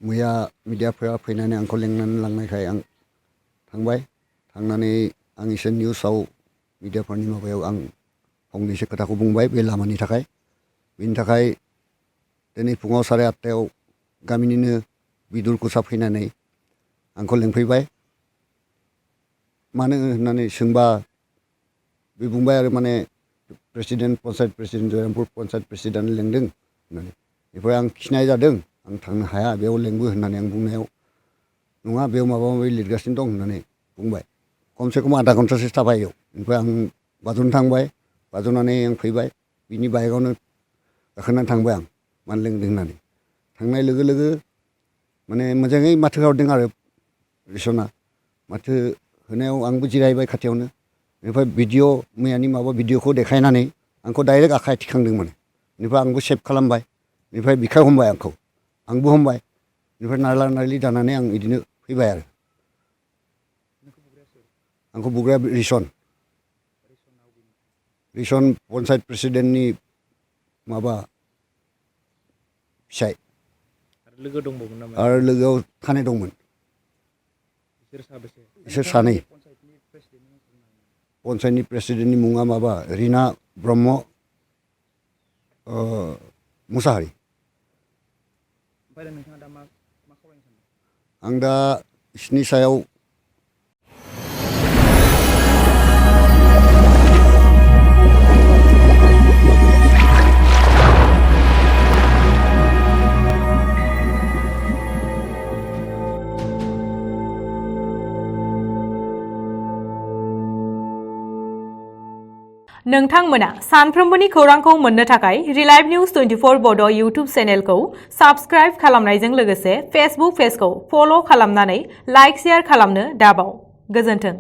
मैया मिडियाफोरा फैनानै आंखौ लेंनानै लांनायखाय आं थांबाय थांनानै आं एसे निउसाव मिडियाफोरनि माबायाव आं फंनैसो खोथाखौ बुंबाय बे लामानि थाखाय बेनि थाखाय दिनै फुङाव 8:30 गामिनिनो बिदुरखौसा फैनानै आंखौ लेंफैबाय मानो होननानै सोंबा बे बुंबाय आरो माने president panchayat president Jayrampur panchayat president लेंदों होननानै बेनिफ्राय आं खिनाय जादों आं थांनो हाया बेयाव लेंबो होननानै आं बुंनायाव नङा बेयाव माबा माबि लिरगासिनो दं होननानै बुंबाय खमसे खम आधा घन्टासो थाबाय बेयाव ओमफ्राय आं बाजौनो थांबाय बाजौनानै आं फैबाय बिनि बाइकआवनो गाखोनानै थांबाय आं मानो लेंदों होननानै थांनाय लोगो लोगो माने मोजाङै माथो हरदों आरो रिसना माथो होनायाव आंबो जिरायबाय खाथियावनो बेनिफ्राय भिडिअ मैयानि माबा भिडिअखौ देखायनानै आंखौ डाइरेक्ट आखाइ थिखांदों माने बेनिफ्राय आंबो सेभ खालामबाय बेनिफ्राय बिखाय हमबाय आंबो हमबाय बेनिफ्राय नारला नारलि जानानै आं बिदिनो फैबाय आरो आंखौ बुग्राया रिसन पन्सायत प्रेसिडेन्टनि माबा फिसाय लोगो दंबावोमोन नामा आरो लोगोआव थानाय दंमोन बिसोर सानै पन्सायतनि प्रेसिडेन्टनि मुङा माबा रिना ब्रह्म मुसाहारि आं दा बिसोरनि सायाव नोंथांमोना सानफ्रोमबोनि खौरांखौ मोननो थाखाय रिलाइभ निउज 24 बड' इउट्युब चेनेलखौ साबस्क्राइब खालामनायजों लोगोसे फेसबुक पेजखौ फल' खालामनानै लाइक शेयार खालामनो दाबाव। गोजोन्थों।